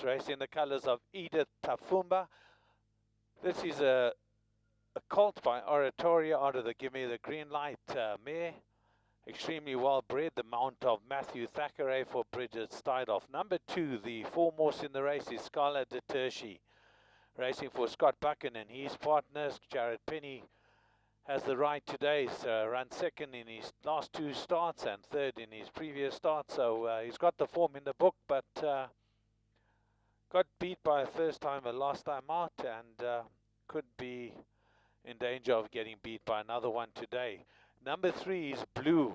racing the colours of Edith Tafumba. This is a colt by Oratoria out of the Give Me the Green Light mare. Extremely well bred, the mount of Matthew Thackeray for Bridget Steidoff. Number 2, the foremost in the race is Scarla de Tershi. Racing for Scott Buchan and his partners. Jared Penny has the right today. He's run second in his last 2 starts and third in his previous start. So he's got the form in the book, but got beat by a first timer last time out and could be in danger of getting beat by another one today. Number 3 is Blue,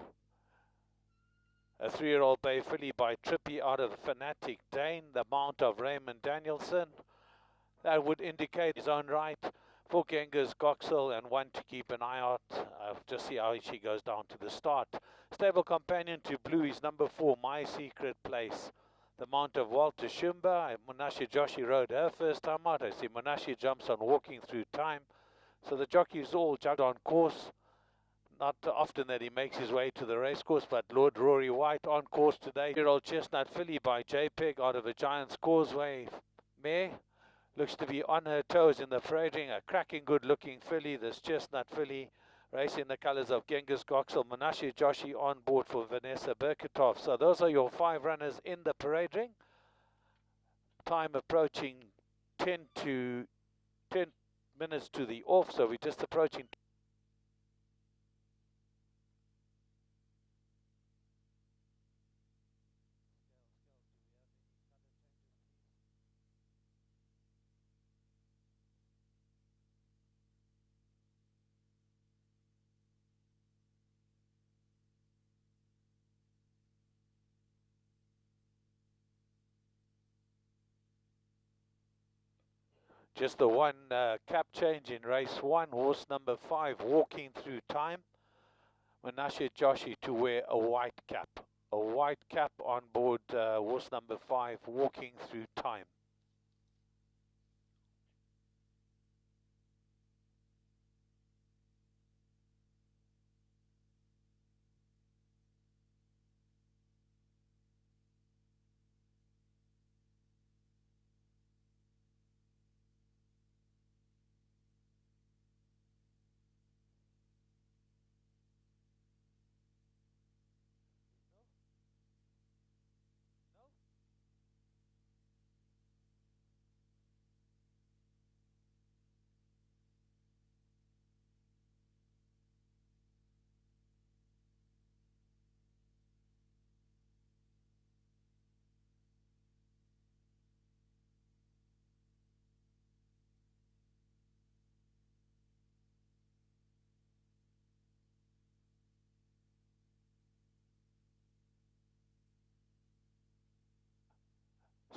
a 3-year-old bay filly by Trippy out of Fanatic Dane, the mount of Raymond Danielson. That would indicate his own right. 4 Genghis Goxel and 1 to keep an eye out. Just see how she goes down to the start. Stable companion to Blue is number 4, My Secret Place, the mount of Walter Shumba. Monashe Joshi rode her first time out. I see Monashe jumps on Walking Through Time. So the jockeys all jumped on course. Not often that he makes his way to the race course, but Lord Rory White on course today. 3-year-old Chestnut filly by JPEG out of a Giant's Causeway mare. Looks to be on her toes in the parading. A cracking good looking filly, this Chestnut filly. Racing the colours of Genghis Goxel. Monashe Joshi on board for Vanessa Berkatov. So those are your 5 runners in the parade ring. Time approaching 10 minutes to the off, so we're just approaching. Just the one cap change in race 1. Horse number 5, Walking Through Time. Monashe Joshi to wear a white cap. A white cap on board horse number 5, Walking Through Time.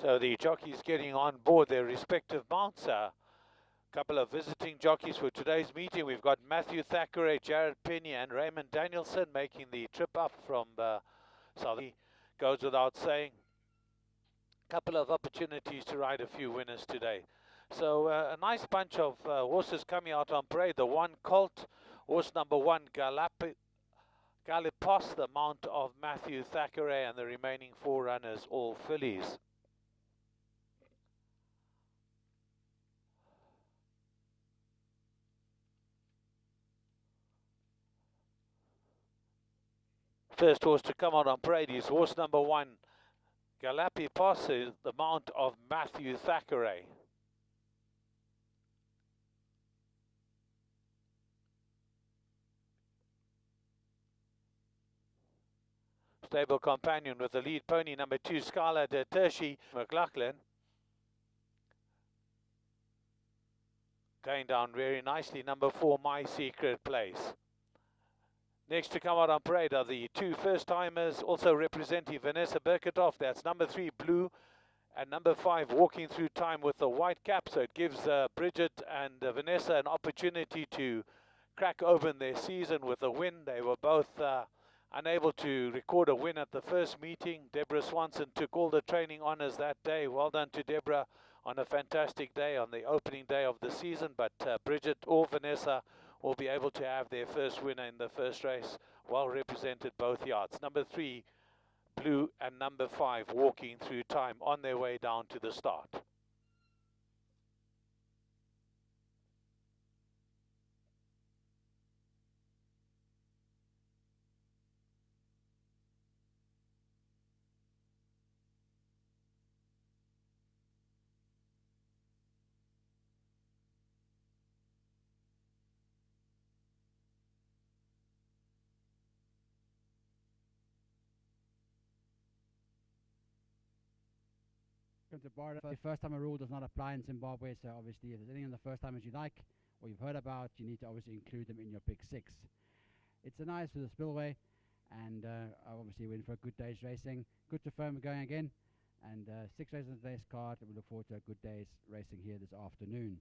So the jockeys getting on board their respective mounts. A couple of visiting jockeys for today's meeting. We've got Matthew Thackeray, Jared Penny and Raymond Danielson making the trip up from South. Goes without saying. A couple of opportunities to ride a few winners today. So a nice bunch of horses coming out on parade. The 1 colt, horse number 1 Galipos, the mount of Matthew Thackeray, and the remaining 4 runners all fillies. First horse to come out on parade is horse number 1, Galipos, the mount of Matthew Thackeray. Stable companion with the lead pony, number 2, Scarla de Tershi McLaughlin. Going down very nicely, number 4, My Secret Place. Next to come out on parade are the 2 first-timers, also representing Vanessa Berkatov. That's number 3, Blue, and number 5, Walking Through Time with the white cap. So it gives Bridget and Vanessa an opportunity to crack open their season with a win. They were both unable to record a win at the first meeting. Deborah Swanson took all the training honours that day. Well done to Deborah on a fantastic day, on the opening day of the season. But Bridget or Vanessa will be able to have their first winner in the first race. Well represented both yards. Number 3, Blue and number 5 walking through time on their way down to the start. To Borrowdale. The first timer rule does not apply in Zimbabwe, so obviously if there's anything on the first timers you like or you've heard about, you need to obviously include them in your pick 6. It's a nice for the spillway, and obviously we're in for a good day's racing. Good to firm going again, and 6 races on today's card, and we look forward to a good day's racing here this afternoon.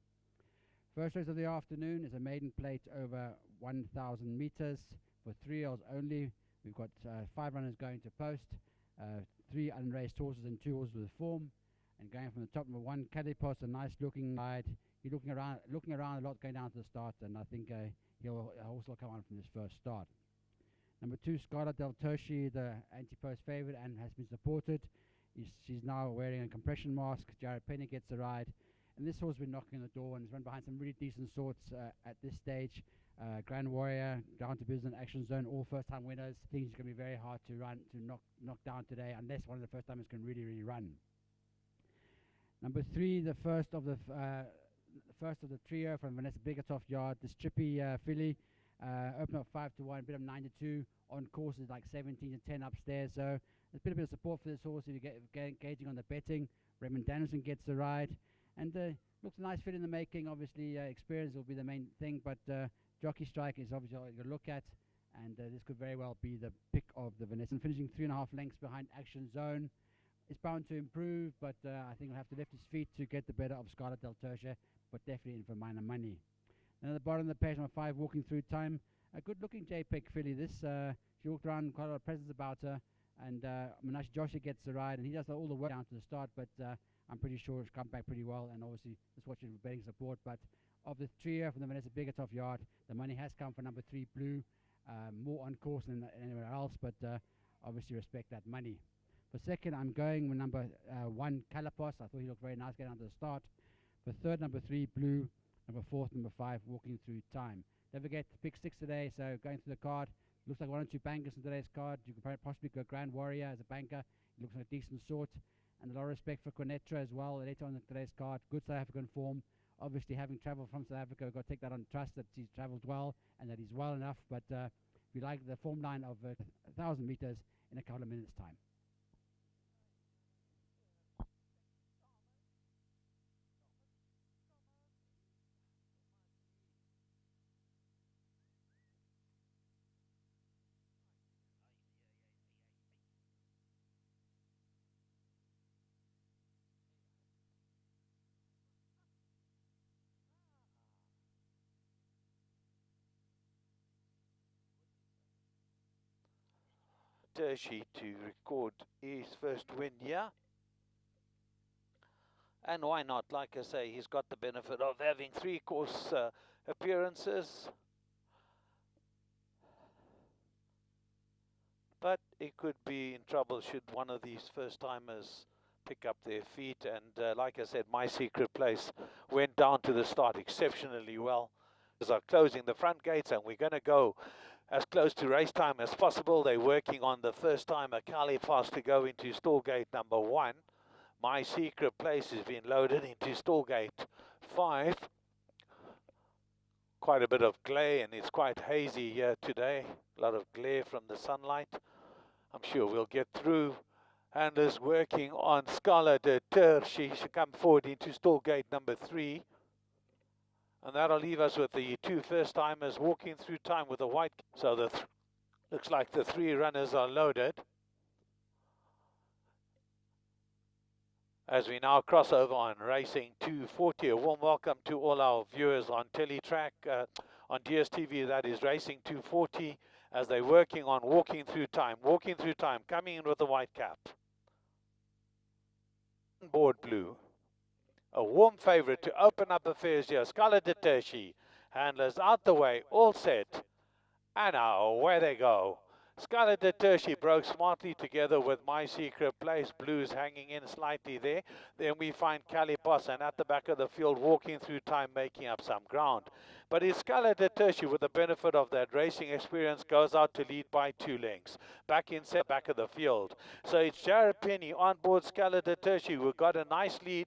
First race of the afternoon is a maiden plate over 1,000 meters for 3-year-olds only. We've got 5 runners going to post, 3 unraced horses and 2 horses with form. And going from the top, number 1, Cadipos, a nice looking ride. He's looking around a lot going down to the start, and I think he'll also come on from his first start. Number 2, Scarlet Del Tershi, the anti-post favourite, and has been supported. She's now wearing a compression mask. Jared Penny gets the ride. And this horse has been knocking on the door and has run behind some really decent sorts at this stage. Grand Warrior, Down to Business, Action Zone, all first-time winners. I think it's going to be very hard to knock down today, unless one of the first-timers can really run. Number 3, the first of the trio from Vanessa Bigatoff yard, this Trippy filly, open up 5-1, bit of 9-2 on course is like 17-10 upstairs. So there's been a bit of support for this horse if you get engaging on the betting. Raymond Danielson gets the ride, and looks a nice fit in the making. Obviously, experience will be the main thing, but jockey strike is obviously all you're going to look at, and this could very well be the pick of the Vanessa. And finishing 3.5 lengths behind Action Zone. It's bound to improve, but I think he'll have to lift his feet to get the better of Scarlet Del Tertia, but definitely in for minor money. Then at the bottom of the page, number 5, Walking Through Time. A good-looking JPEG filly. This she walked around, quite a lot of presence about her, and Menashe Joshua gets the ride, and he does all the work down to the start, but I'm pretty sure it's come back pretty well, and obviously just watching for betting support. But of the trio from the Vanessa Bigatoff yard, the money has come for number 3, Blue, more on course than anywhere else, but obviously respect that money. For second, I'm going with number 1, Calipos. I thought he looked very nice getting onto the start. For third, number 3, Blue. Number 4, number 5, Walking Through Time. Don't forget to pick 6 today, so going through the card. Looks like 1 or 2 bankers in today's card. You can possibly go Grand Warrior as a banker. He looks like a decent sort. And a lot of respect for Cornetra as well, later on in today's card. Good South African form. Obviously, having travelled from South Africa, we've got to take that on trust that he's travelled well and that he's well enough. But we like the form line of 1,000 meters in a couple of minutes' time. Tershi to record his first win here. And why not? Like I say, he's got the benefit of having 3 course appearances. But he could be in trouble should one of these first-timers pick up their feet. And like I said, My Secret Place went down to the start exceptionally well. As are closing the front gates, and we're going to go as close to race time as possible. They're working on the first-timer Calipos to go into stall gate number 1. My Secret Place has been loaded into stall gate 5. Quite a bit of glare, and it's quite hazy here today. A lot of glare from the sunlight. I'm sure we'll get through. And is working on Scarlet de Ter. She should come forward into stall gate number 3. And that'll leave us with the 2 first-timers walking through time with a white. So the looks like the 3 runners are loaded. As we now cross over on Racing 240, a warm welcome to all our viewers on Teletrack, on DSTV, that is Racing 240, as they're working on Walking Through Time, coming in with the white cap. Board Blue. A warm favourite to open up affairs here. Scarlet de Tershi. Handlers out the way, all set. And now, away they go. Scarlet de Tertiary broke smartly together with My Secret Place. Blues hanging in slightly there. Then we find Calipos, and at the back of the field, walking through time, making up some ground. But it's Scarlet de Tertiary, with the benefit of that racing experience, goes out to lead by 2 lengths. Back in set, back of the field. So it's Jared Penny on board Scarlet de Tertiary, who got a nice lead.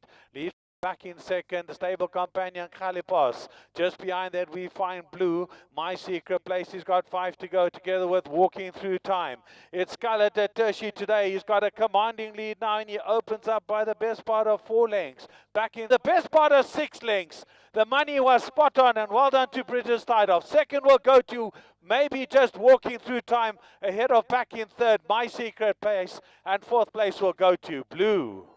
Back in second, the stable companion Calipos. Just behind that we find Blue. My Secret Place, he's got 5 to go, together with Walking Through Time. It's Scarlet de Tertiary today. He's got a commanding lead now, and he opens up by the best part of 4 lengths. Back in the best part of 6 lengths. The money was spot on, and well done to Bridges Tideoff. Second will go to maybe just Walking Through Time, ahead of back in third, My Secret Place, and 4th place will go to Blue.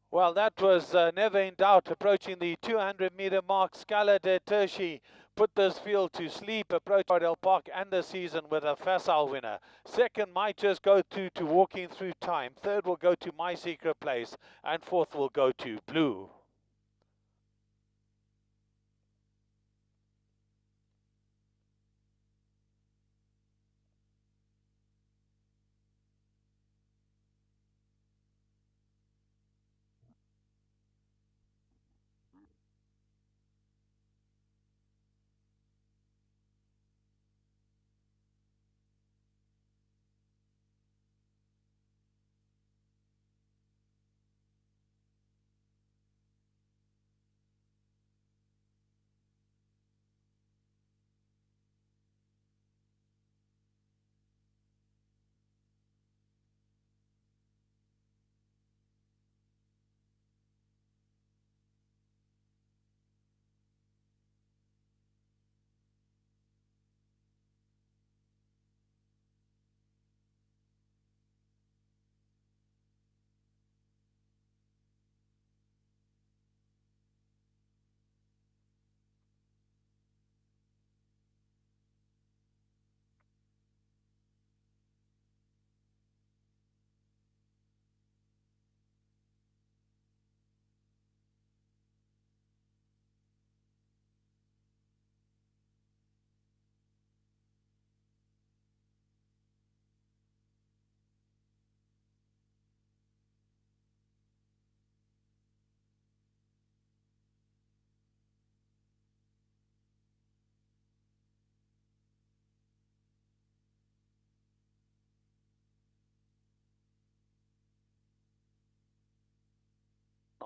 Well, that was never in doubt. Approaching the 200-meter mark, Scarlet de Tertiary put this field to sleep. Approached Borrowdale Park and the season with a facile winner. Second might just go to Walking Through Time. Third will go to My Secret Place, and 4th will go to Blue.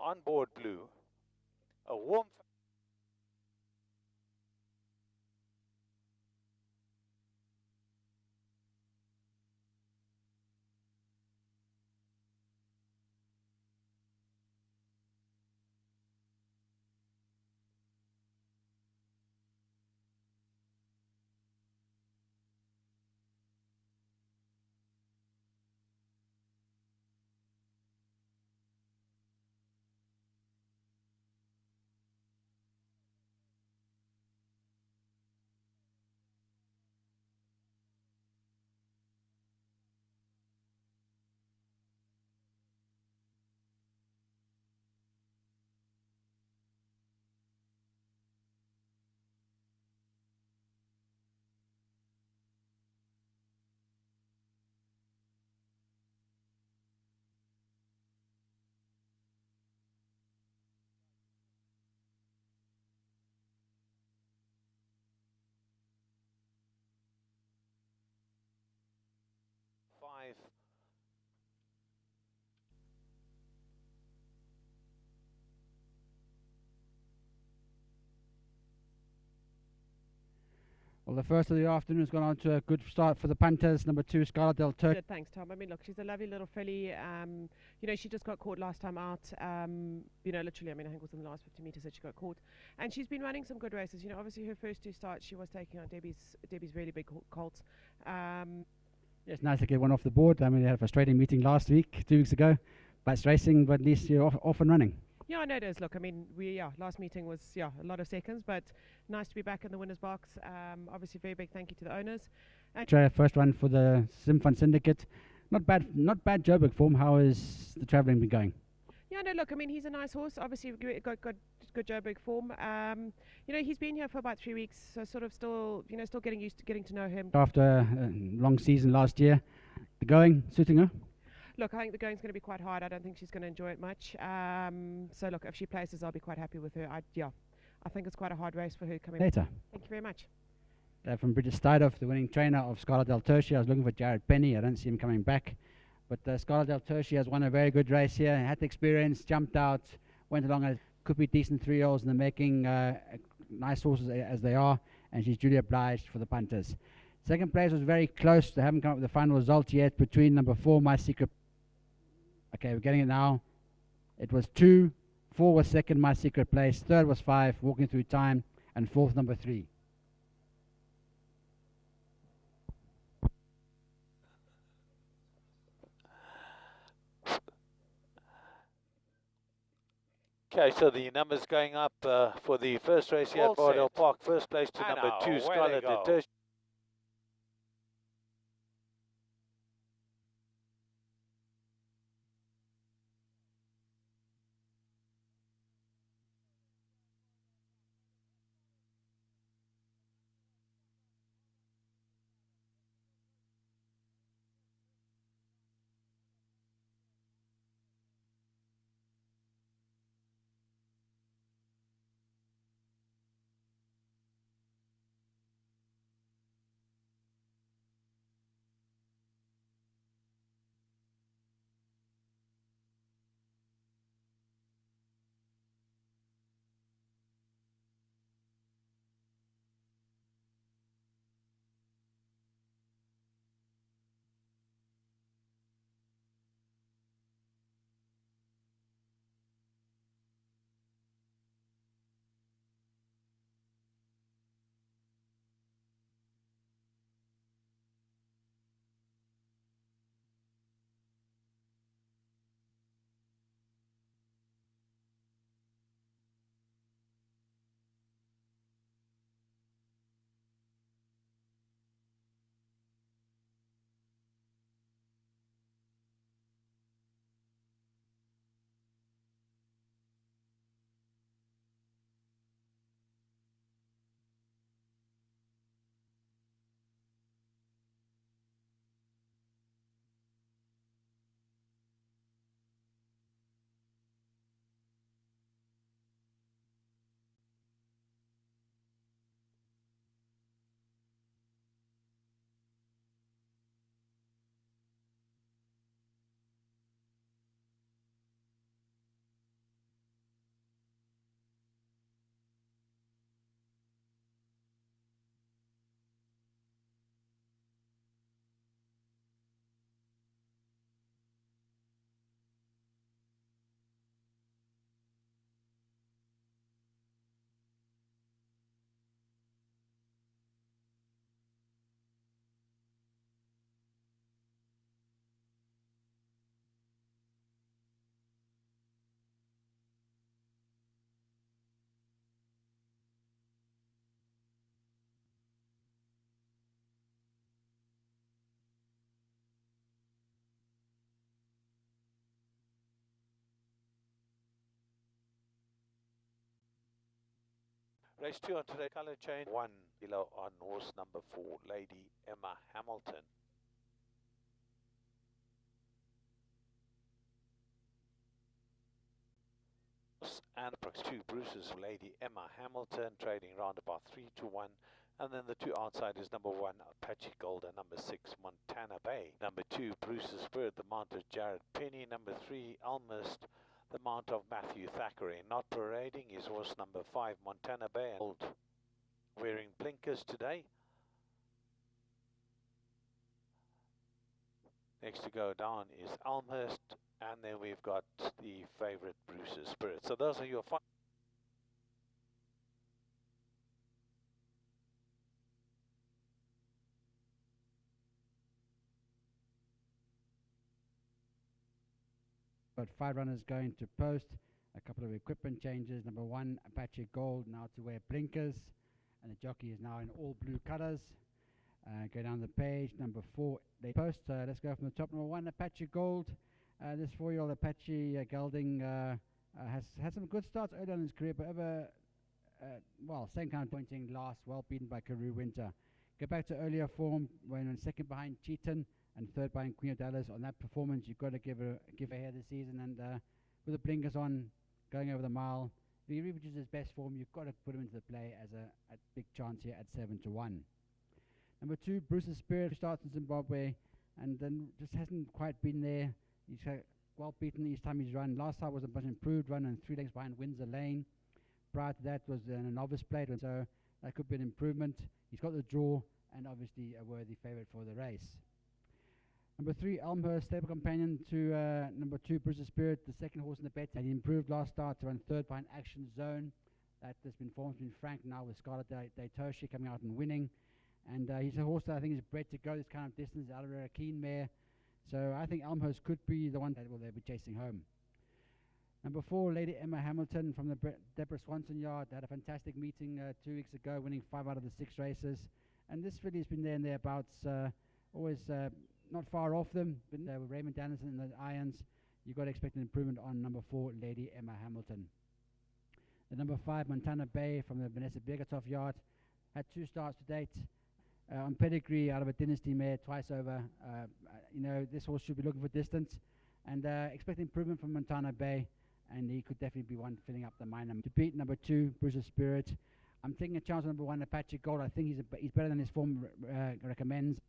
On board Blue, a warm five. Well, the first of the afternoon has gone on to a good start for the punters. Number 2, Scarlet de Tertiary. Good, thanks, Tom. I mean, look, she's a lovely little filly. You know, she just got caught last time out. You know, literally, I mean, I think it was in the last 50 metres that she got caught. And she's been running some good races. You know, obviously her first 2 starts, she was taking on Debbie's really big colts. Yeah, it's nice to get one off the board. I mean, they had a frustrating meeting last week, 2 weeks ago. But it's racing, but at least you're off and running. Yeah, I know it is. Look, I mean, last meeting was, a lot of seconds, but nice to be back in the winner's box. Obviously, very big thank you to the owners. And first one for the Simfund Syndicate. Not bad Joburg form. How has the travelling been going? Yeah, no, look, I mean, he's a nice horse. Obviously, got good Joburg form. He's been here for about 3 weeks, so sort of still getting used to getting to know him. After a long season last year, the going suiting her? Look, I think the going's going to be quite hard. I don't think she's going to enjoy it much. So look, if she places, I'll be quite happy with her. I think it's quite a hard race for her coming later. Thank you very much. From Bridget Stuydoff, the winning trainer of Scarlet Del Tertia. I was looking for Jared Penny. I don't see him coming back. But Scarlet Del Tertia has won a very good race here. Had the experience, jumped out, went along. Could be decent 3-year-olds in the making. Nice horses as they are. And she's duly obliged for the punters. Second place was very close. They haven't come up with the final result yet between number 4, My Secret. Okay, we're getting it now. It was 2. 4 was second, My Secret Place. Third was 5, Walking Through Time. And fourth, number 3. Okay, so the numbers going up for the first race here at Borrowdale Park. First place to number 2, Scarlet Del Tertia. Race 2 on today's colour change. 1 below on horse number 4, Lady Emma Hamilton. And 2 Bruce's Lady Emma Hamilton trading round about 3 to 1. And then the 2 outsiders, number 1 Apache Gold and number 6 Montana Bay. Number 2 Bruce's Spirit, the mount of Jared Penny. Number 3 Almost, the mount of Matthew Thackeray. Not parading is horse number 5 Montana Bay. Wearing blinkers today. Next to go down is Elmhurst, and then we've got the favourite Bruce's Spirit. So those are your 5. Got 5 runners going to post. A couple of equipment changes. Number 1 Apache Gold now to wear blinkers, and the jockey is now in all blue colours. Go down the page. Number 4 they post. Let's go from the top. Number 1 Apache Gold. This 4-year-old Apache gelding Has had some good starts early on in his career, but same kind of pointing last, well beaten by Karoo Winter. Go back to earlier form when second behind Cheaton and third behind Queen of Dallas. On that performance, you've got to give ahead of the season, and with the blinkers on, going over the mile, if he reaches his best form, you've got to put him into the play as a big chance here at 7-1. Number 2, Bruce's Spirit, starts in Zimbabwe, and then just hasn't quite been there. He's well beaten each time he's run. Last time was a much improved run and 3 lengths behind Windsor Lane. Prior to that was in a novice plate, so that could be an improvement. He's got the draw and obviously a worthy favourite for the race. Number 3, Elmhurst, stable companion to number 2, Bruce's Spirit, the second horse in the bet. And he improved last start to run third behind Action Zone. That has been formed between Frank now with Scarlett Daytoshi coming out and winning. And he's a horse that I think is bred to go this kind of distance, out of a keen mare. So I think Elmhurst could be the one that they'll be chasing home. Number 4, Lady Emma Hamilton from the Deborah Swanson yard. They had a fantastic meeting 2 weeks ago, winning 5 out of the 6 races. And this filly's been there and thereabouts, always not far off them. But with Raymond Danielson in the irons, you've got to expect an improvement on number 4, Lady Emma Hamilton. The number 5, Montana Bay from the Vanessa Bergatoff yard, had 2 starts to date. On pedigree, out of a dynasty mare, twice over. This horse should be looking for distance, and expect improvement from Montana Bay, and he could definitely be one filling up the minor. To beat number 2, Bruce's Spirit, I'm taking a chance on number 1, Apache Gold. I think he's better than his form recommends.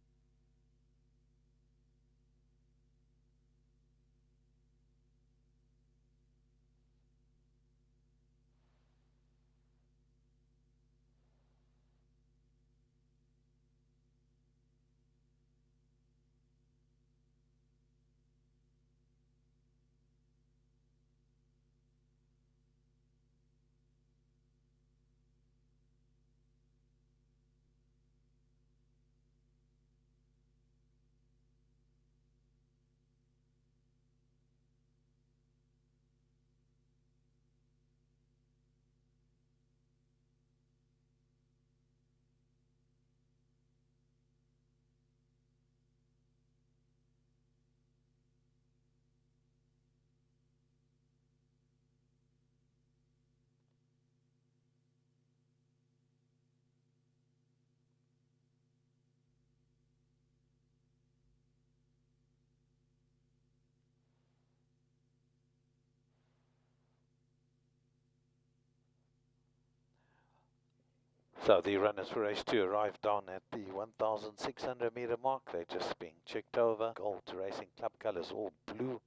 So the runners for race 2 arrived down at the 1,600 meter mark. They're just being checked over. Gold Racing Club colours, all blue.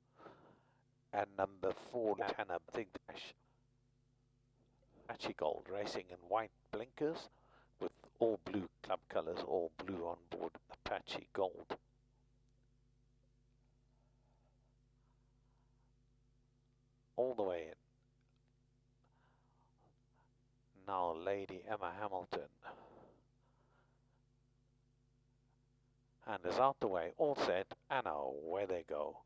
And number 4, Montana Big Dash. Apache Gold Racing in white blinkers with all blue club colours, all blue on board Apache Gold. All the way in. Now Lady Emma Hamilton, and is out the way, all set, and away they go.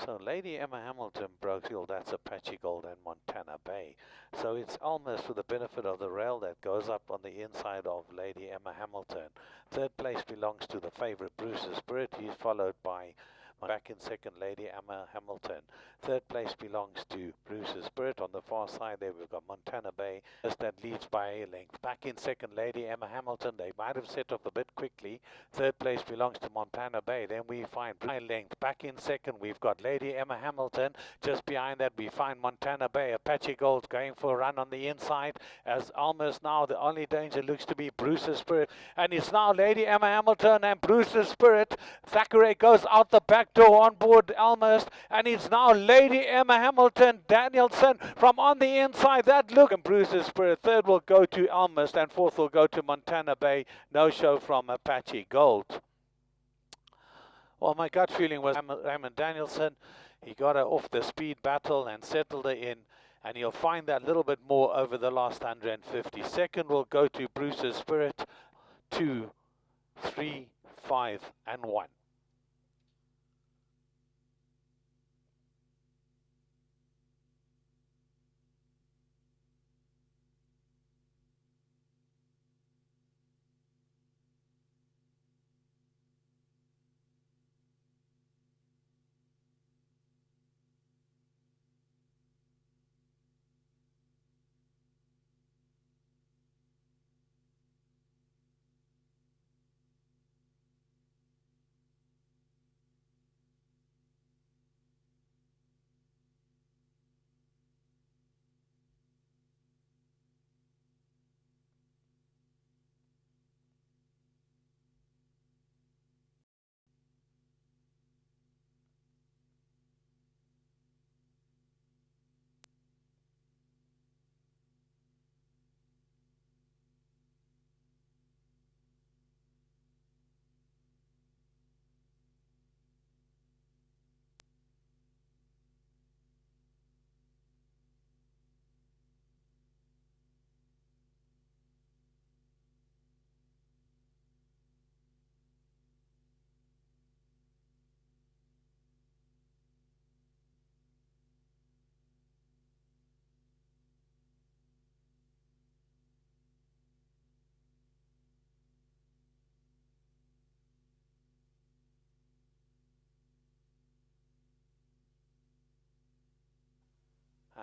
So Lady Emma Hamilton broke field, that's Apache Gold and Montana Bay. So it's almost for the benefit of the rail that goes up on the inside of Lady Emma Hamilton. Third place belongs to the favourite Bruce's Spirit. He's followed by back in second, Lady Emma Hamilton. Third place belongs to Bruce's Spirit. On the far side there we've got Montana Bay that leads by a length. Back in second, Lady Emma Hamilton. They might have set off a bit quickly. Third place belongs to Montana Bay. Then we find by length. Back in second we've got Lady Emma Hamilton. Just behind that we find Montana Bay. Apache Gold going for a run on the inside, as almost now the only danger looks to be Bruce's Spirit. And it's now Lady Emma Hamilton and Bruce's Spirit. Thackeray goes out the back door on board Elmhurst, and it's now Lady Emma Hamilton, Danielson from on the inside. That look, and Bruce's Spirit. Third will go to Elmhurst, and fourth will go to Montana Bay. No show from Apache Gold. Well, my gut feeling was Raymond Danielson. He got her off the speed battle and settled her in, and you'll find that a little bit more over the last 150. Second will go to Bruce's Spirit. 2, 3, 5, and 1.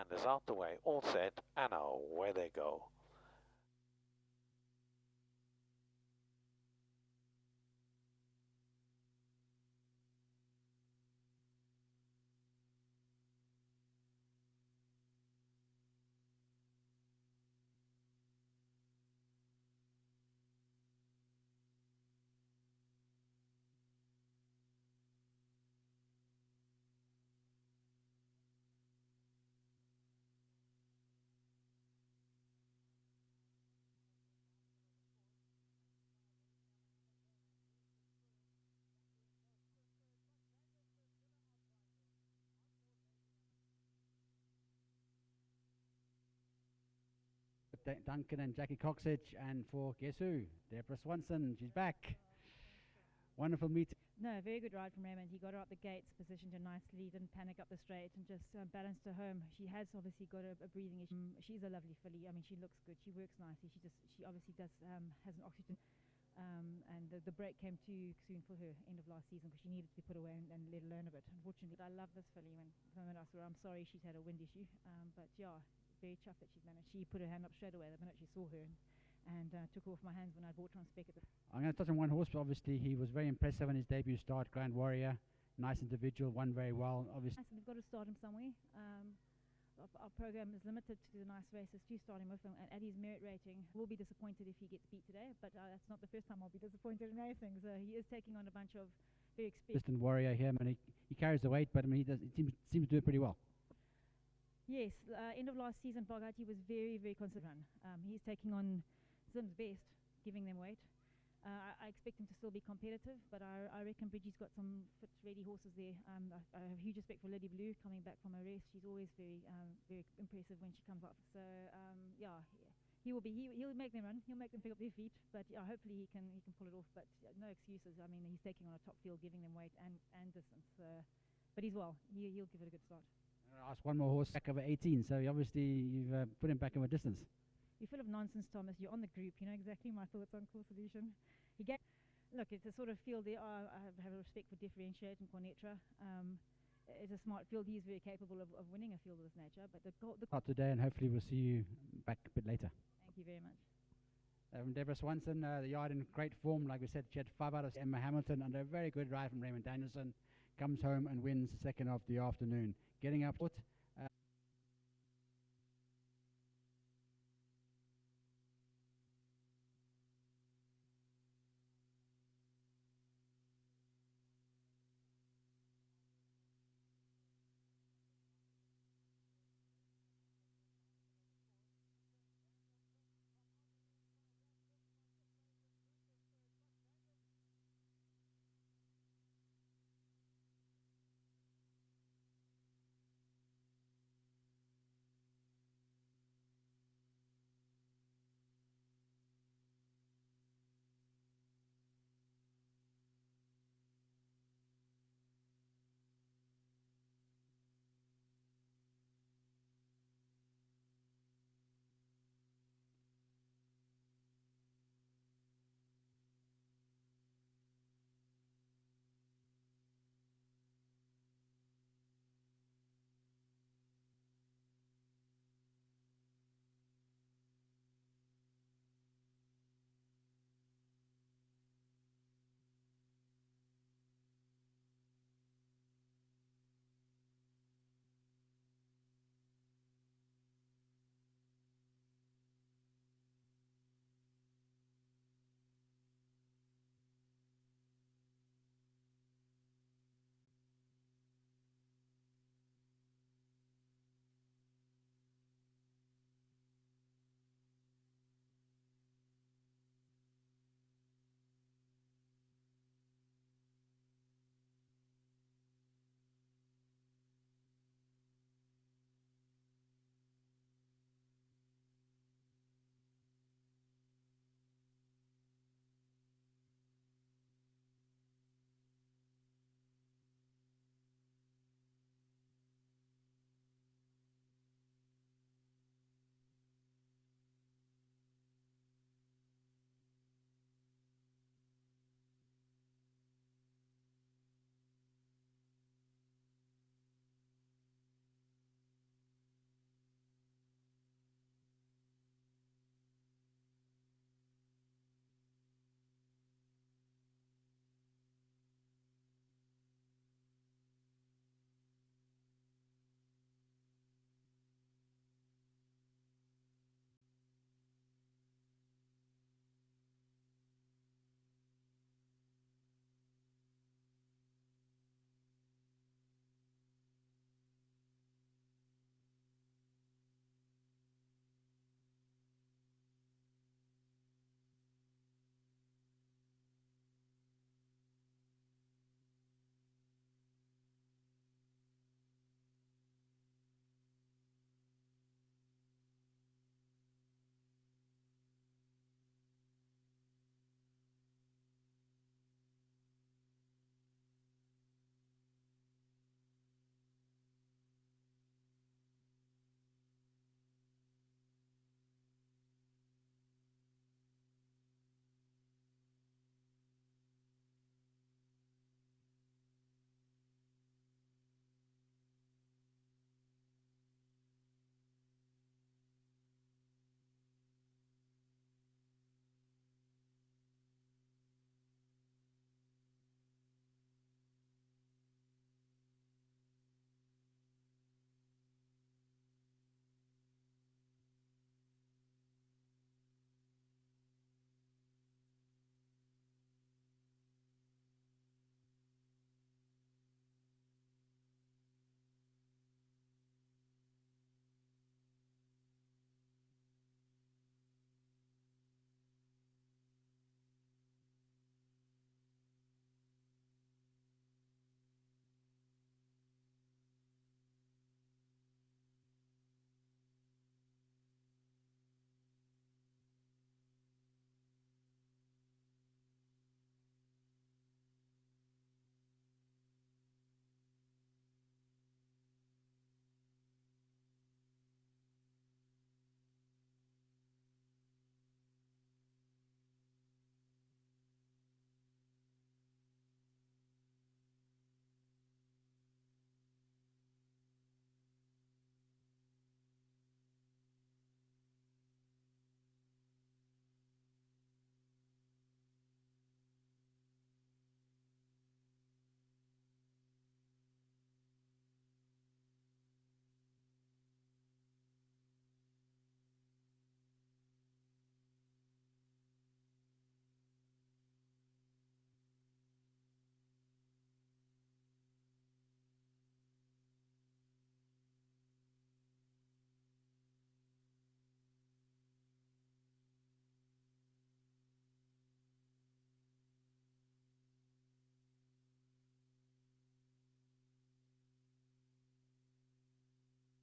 and is out the way, all set, and away they go. Duncan and Jackie Coxage, and for guess who? Deborah Swanson, she's back. Wonderful meeting. No, very good ride from Raymond. He got her up the gates, positioned her nicely, didn't panic up the straight, and just balanced her home. She has obviously got a breathing issue. She's a lovely filly. I mean, she looks good. She works nicely. She obviously does has an oxygen. And the break came too soon for her end of last season because she needed to be put away and let her learn a bit. Unfortunately, I love this filly. When I saw her, I'm sorry she's had a wind issue, but yeah, very chuffed that she's managed. She put her hand up straight away the minute she saw her. And took off my hands when I bought her on spec. I'm going to touch on one horse, but obviously he was very impressive in his debut start. Grand Warrior, nice individual, won very well. Obviously, we've got to start him somewhere. Our program is limited to the nice races to start him with, and at his merit rating, we'll be disappointed if he gets beat today. But that's not the first time I'll be disappointed in racing. So he is taking on a bunch of very experienced Warrior here. I mean, he carries the weight, but I mean, he seems to do it pretty well. Yes, end of last season, Bogati was very, very considerate. He's taking on Zim's best, giving them weight. I expect him to still be competitive, but I reckon Bridgie's got some fit, ready horses there. I have huge respect for Lady Blue coming back from a rest. She's always very impressive when she comes up. So yeah, he'll make them run. He'll make them pick up their feet. But yeah, hopefully he can pull it off. But no excuses. I mean, he's taking on a top field, giving them weight and distance. But he's well. He'll give it a good start. I'll ask one more horse back over 18. So obviously you've put him back in with distance. You're full of nonsense, Thomas. You're on the group. You know exactly my thoughts on Course Solution. Look, it's a sort of field there. I have a respect for Differentiate and Cornetra. It's a smart field. He's very capable of winning a field of this nature. But the today, and hopefully we'll see you back a bit later. Thank you very much. Deborah Swanson, the yard in great form. Like we said, she had 5 out of Emma Hamilton under a very good ride from Raymond Danielson. Comes home and wins second of the afternoon. Getting up foot.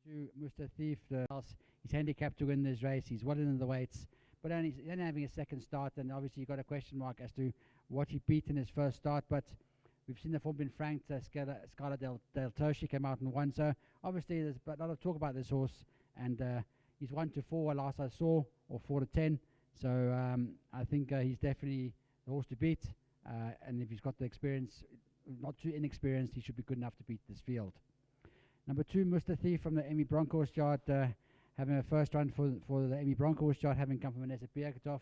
To Mr. Thief, he's handicapped to win this race. He's well into the weights, but only having a second start, and obviously you've got a question mark as to what he beat in his first start. But we've seen the form been franked. Scala del Toschi came out and won. So obviously there's a lot of talk about this horse, and he's 1-4 last I saw, or 4-10. So I think he's definitely the horse to beat. And if he's got the experience, not too inexperienced, he should be good enough to beat this field. Number 2, Mr. Thief from the Emmy Bronkhorst yard, having a first run for the Emmy Bronkhorst yard, having come from Vanessa Bierkatoff.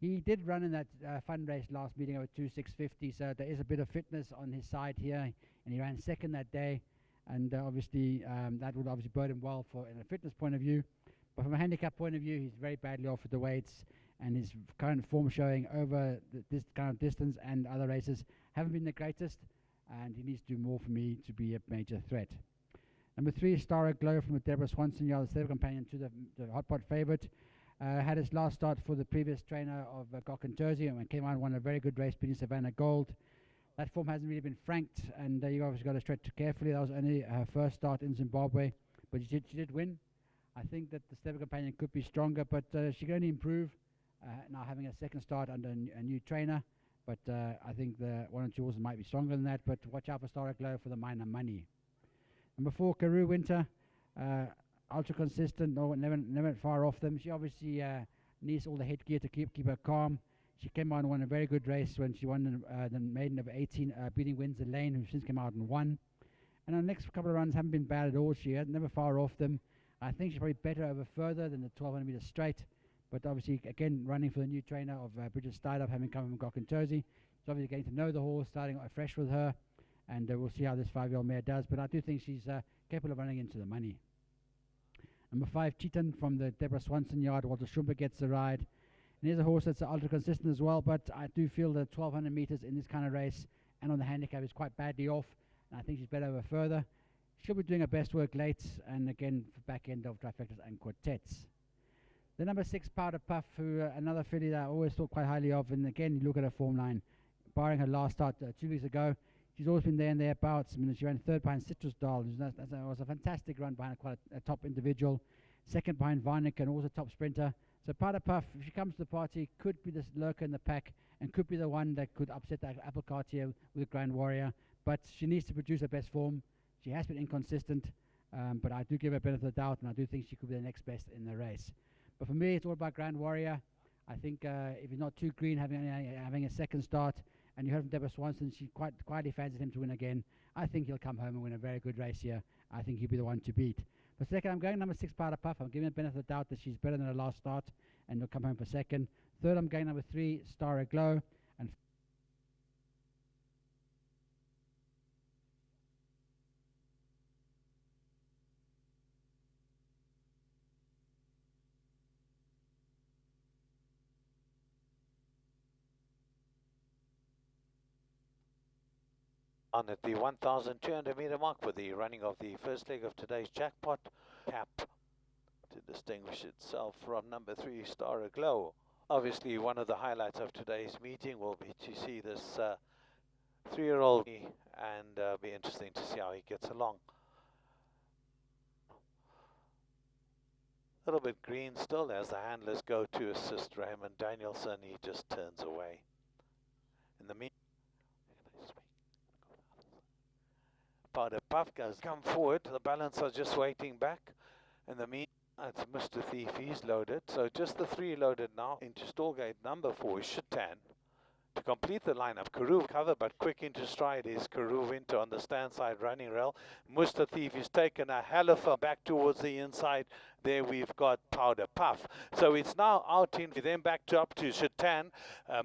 He did run in that fun race last meeting over 2:650, so there is a bit of fitness on his side here, and he ran second that day, and obviously that would obviously bode him well for in a fitness point of view. But from a handicap point of view, he's very badly off with the weights, and his current form showing over this kind of distance and other races haven't been the greatest, and he needs to do more for me to be a major threat. Number 3, Star Glow from the Deborah Swanson yard, the stable companion to the hot pot favourite. Had his last start for the previous trainer of Gok and Jersey, and came out and won a very good race, beating Savannah Gold. That form hasn't really been franked, and you obviously got to tread carefully. That was only her first start in Zimbabwe, but she did win. I think that the stable companion could be stronger, but she can only improve now having a second start under a new trainer. But I think the 1 or 2 horses might be stronger than that, but watch out for Star Glow for the minor money. Number 4, Karoo Winter, ultra consistent, never far off them. She obviously needs all the headgear to keep her calm. She came out and won a very good race when she won the maiden of 18, beating Windsor Lane, who since came out and won. And her next couple of runs haven't been bad at all. She had never far off them. I think she's probably better over further than the 1200 meter straight. But obviously, again, running for the new trainer of Bridget Stuydup, having come from Gok and Jersey. She's obviously getting to know the horse, starting fresh with her. And we'll see how this 5-year-old mare does. But I do think she's capable of running into the money. Number 5, Cheaton from the Deborah Swanson yard. Walter Schumper gets the ride. And here's a horse that's ultra consistent as well. But I do feel that 1200 meters in this kind of race and on the handicap is quite badly off. And I think she's better over further. She'll be doing her best work late. And again, for back end of trifectas and quartets. The number 6, Powder Puff, who another filly that I always thought quite highly of. And again, you look at her form line. Barring her last start 2 weeks ago, she's always been there and thereabouts. I mean, she ran third behind Citrus Doll. That was a fantastic run behind quite a top individual. Second behind Varnick and also top sprinter. So Powder Puff, if she comes to the party, could be this lurker in the pack and could be the one that could upset that apple cart here with Grand Warrior. But she needs to produce her best form. She has been inconsistent, but I do give her a benefit of the doubt, and I do think she could be the next best in the race. But for me, it's all about Grand Warrior. I think if he's not too green, having a second start, and you heard from Deborah Swanson, she quietly fancies him to win again. I think he'll come home and win a very good race here. I think he'll be the one to beat. For second, I'm going number 6, Powder Puff. I'm giving a benefit of the doubt that she's better than her last start, and he'll come home for second. Third, I'm going number 3, Star Aglow. And on at the 1,200 meter mark for the running of the first leg of today's jackpot cap to distinguish itself from number 3, Star Aglow. Obviously, one of the highlights of today's meeting will be to see this 3-year-old, and be interesting to see how he gets along. A little bit green still as the handlers go to assist Raymond Danielson. He just turns away. In the meantime, Powder Puff goes come forward. The balance are just waiting back. In the meantime, it's Mr. Thief. He's loaded. So just the 3 loaded now into stallgate number 4 is Shatan. To complete the lineup, Karoo cover, but quick into stride is Karoo Winter on the stand side running rail. Mr. Thief is taken a hell of a back towards the inside. There we've got Powder Puff. So it's now out in, then back to up to Shatan.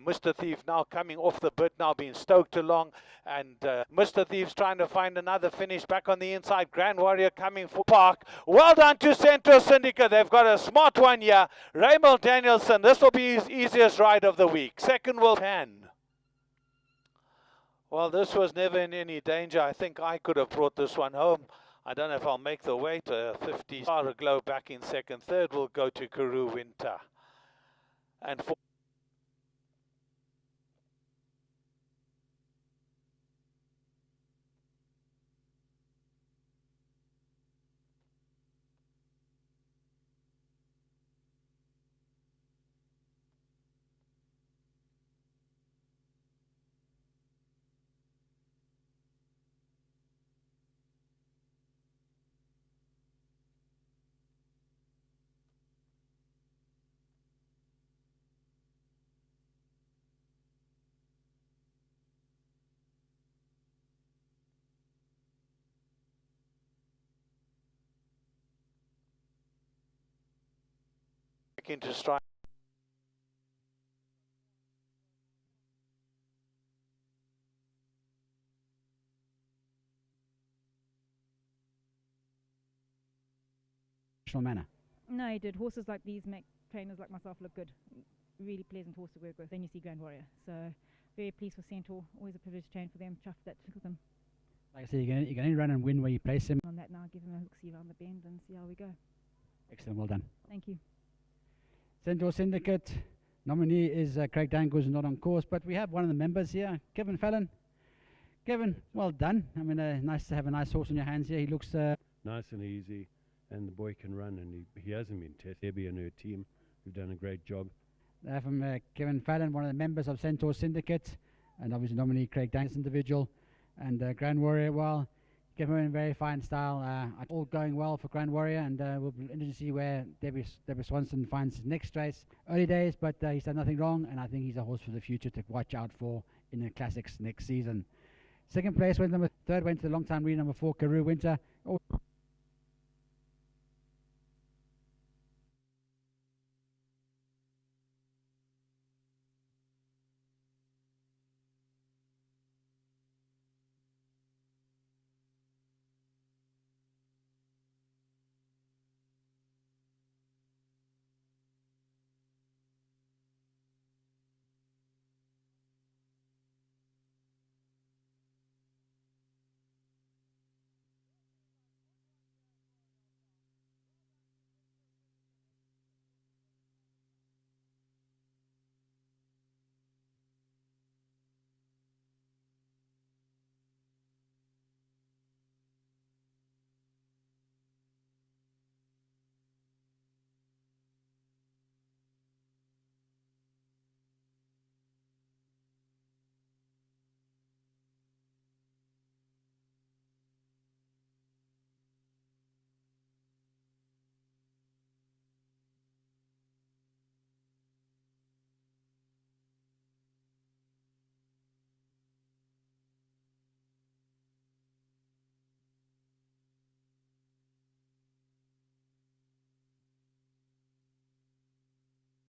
Mr. Thief now coming off the bit, now being stoked along. And Mr. Thief's trying to find another finish back on the inside. Grand Warrior coming for Park. Well done to Centro Syndicate. They've got a smart one here. Raymond Danielson, this will be his easiest ride of the week. Second will 10. Well, this was never in any danger. I think I could have brought this one home. I don't know if I'll make the weight. 50 Star Aglow back in second. Third will go to Karoo Winter. And for looking to strike. Manner. No, he did. Horses like these make trainers like myself look good. Really pleasant horse to work with. Then you see Grand Warrior. So very pleased for Centaur. Always a privilege to train for them. Chuffed that with them. Like I said, you're going to run and win where you place him. On that now, give him a look-see around the bend and see how we go. Excellent, well done. Thank you. Centaur Syndicate nominee is Craig Dangles, not on course, but we have one of the members here, Kevin Fallon. Kevin, well done. I mean, nice to have a nice horse in your hands here. He looks nice and easy, and the boy can run, and he hasn't been tested. Debbie and her team who've done a great job. From Kevin Fallon, one of the members of Centaur Syndicate, and obviously nominee Craig Dangles individual, and Grand Warrior. Well, Kevin in very fine style. All going well for Grand Warrior, and we'll be interested to see where Debbie Swanson finds his next race. Early days, but he's done nothing wrong, and I think he's a horse for the future to watch out for in the classics next season. Second place went third went to the long time lead number 4 Karoo Winter. Oh.